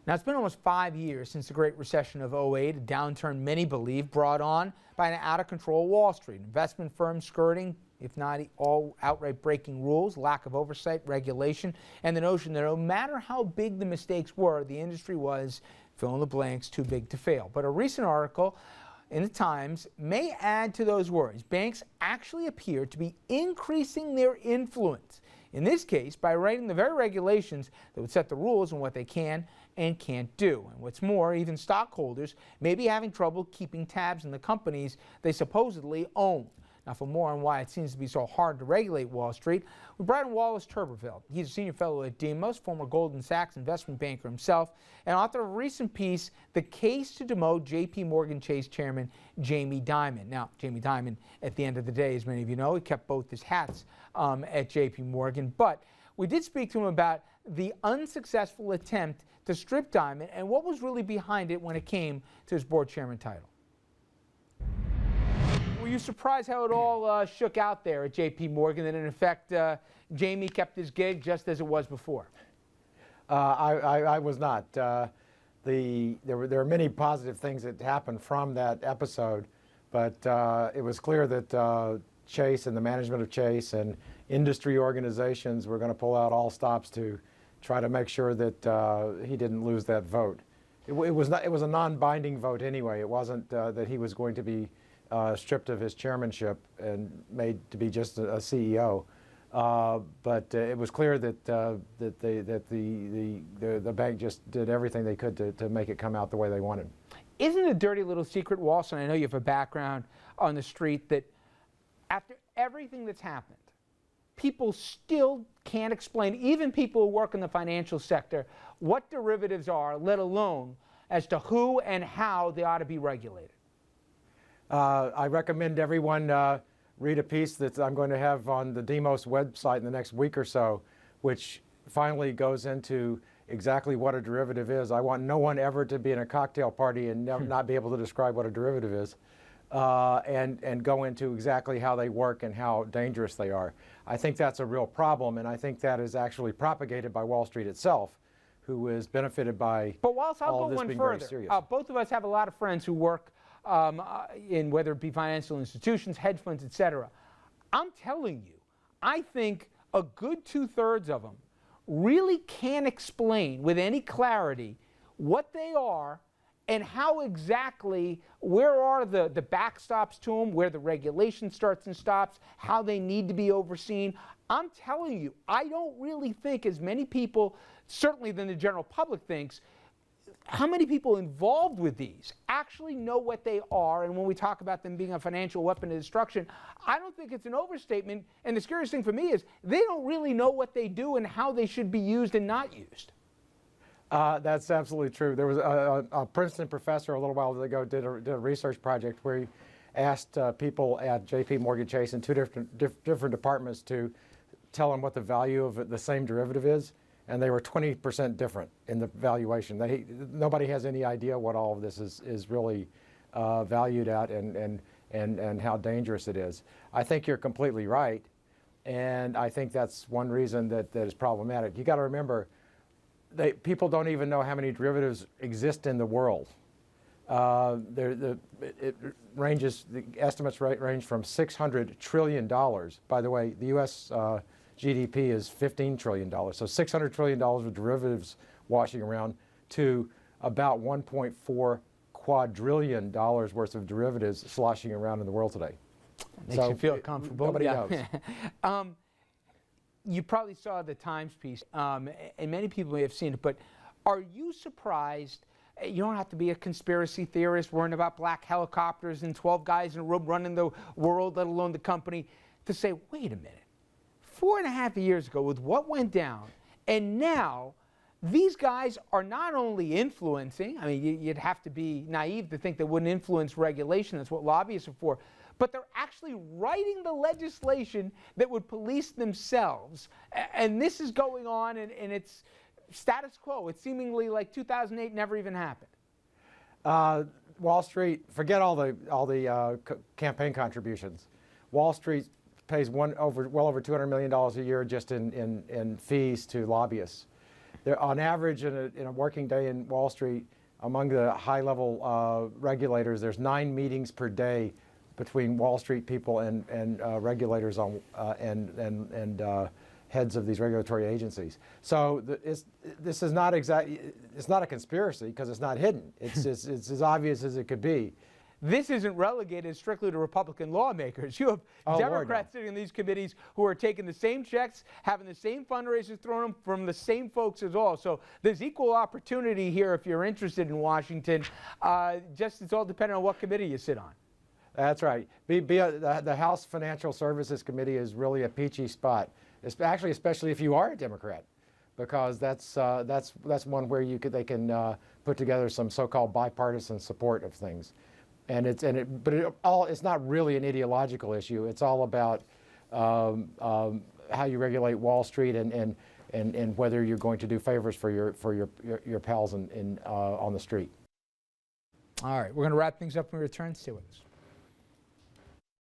Now, it's been almost 5 years since the Great Recession of '08, a downturn many believe brought on by an out-of-control Wall Street. Investment firms skirting, if not all outright breaking rules, lack of oversight, regulation, and the notion that no matter how big the mistakes were, the industry was, fill in the blanks, too big to fail. But a recent article in the Times may add to those worries. Banks actually appear to be increasing their influence, in this case by writing the very regulations that would set the rules on what they can and can't do. And what's more, even stockholders may be having trouble keeping tabs on the companies they supposedly own. Now, for more on why it seems to be so hard to regulate Wall Street, we brought in Wallace Turberville. He's a senior fellow at Demos, former Goldman Sachs investment banker himself, and author of a recent piece, The Case to Demote J.P. Morgan Chase Chairman Jamie Dimon. Now, Jamie Dimon, at the end of the day, as many of you know, he kept both his hats at J.P. Morgan. But we did speak to him about the unsuccessful attempt to strip Dimon and what was really behind it when it came to his board chairman title. Were you surprised how it all shook out there at J.P. Morgan, that in effect Jamie kept his gig just as it was before? I was not. There were many positive things that happened from that episode, but it was clear that Chase and the management of Chase and industry organizations were going to pull out all stops to try to make sure that he didn't lose that vote. It was a non-binding vote anyway. It wasn't that he was going to be stripped of his chairmanship and made to be just a CEO. But it was clear that the bank just did everything they could to make it come out the way they wanted. Isn't it a dirty little secret, Walsh, and I know you have a background on the street, that after everything that's happened, people still can't explain, even people who work in the financial sector, what derivatives are, let alone as to who and how they ought to be regulated? I recommend everyone read a piece that I'm going to have on the Demos website in the next week or so, which finally goes into exactly what a derivative is. I want no one ever to be in a cocktail party and not be able to describe what a derivative is, and go into exactly how they work and how dangerous they are. I think that's a real problem, and I think that is actually propagated by Wall Street itself, who is benefited by all of this being very serious. Both of us have a lot of friends who work in whether it be financial institutions, hedge funds, etc. I'm telling you, I think a good 2/3 of them really can't explain with any clarity what they are and how exactly, where are the backstops to them, where the regulation starts and stops, how they need to be overseen. I'm telling you, I don't really think as many people, certainly than the general public thinks, how many people involved with these actually know what they are. And when we talk about them being a financial weapon of destruction, I don't think it's an overstatement. And the scariest thing for me is they don't really know what they do and how they should be used and not used. That's absolutely true. There was a Princeton professor a little while ago did a research project where he asked people at J.P. Morgan Chase in two different departments to tell them what the value of the same derivative is. And they were 20% different in the valuation. Nobody has any idea what all of this is really valued at and how dangerous it is. I think you're completely right, and I think that's one reason that is problematic. You got to remember, people don't even know how many derivatives exist in the world. The estimates range from $600 trillion. By the way, the U.S. GDP is $15 trillion. So $600 trillion of derivatives washing around to about $1.4 quadrillion worth of derivatives sloshing around in the world today. Makes you feel comfortable. Nobody knows. You probably saw the Times piece, and many people may have seen it, but are you surprised? You don't have to be a conspiracy theorist worrying about black helicopters and 12 guys in a room running the world, let alone the company, to say, wait a minute. 4.5 years ago, with what went down, and now these guys are not only influencing, I mean, you'd have to be naive to think they wouldn't influence regulation, that's what lobbyists are for, but they're actually writing the legislation that would police themselves. And this is going on, and it's status quo. It's seemingly like 2008 never even happened. Wall Street, forget all the campaign contributions. Wall Street pays well over $200 million a year just in fees to lobbyists. there, on average, in a working day in Wall Street, among the high-level regulators, there's 9 meetings per day between Wall Street people and regulators on and heads of these regulatory agencies. So this is not it's not a conspiracy because it's not hidden. It's as obvious as it could be. This isn't relegated strictly to Republican lawmakers. You have Democrats sitting in these committees who are taking the same checks, having the same fundraisers thrown them from the same folks as all. So there's equal opportunity here if you're interested in Washington. Just it's all dependent on what committee you sit on. That's right. The House Financial Services Committee is really a peachy spot. It's actually, especially if you are a Democrat, because that's one where they can put together some so-called bipartisan support of things. But it's not really an ideological issue. It's all about how you regulate Wall Street and whether you're going to do favors for your pals on the street. All right, we're going to wrap things up when we return. Stay with us.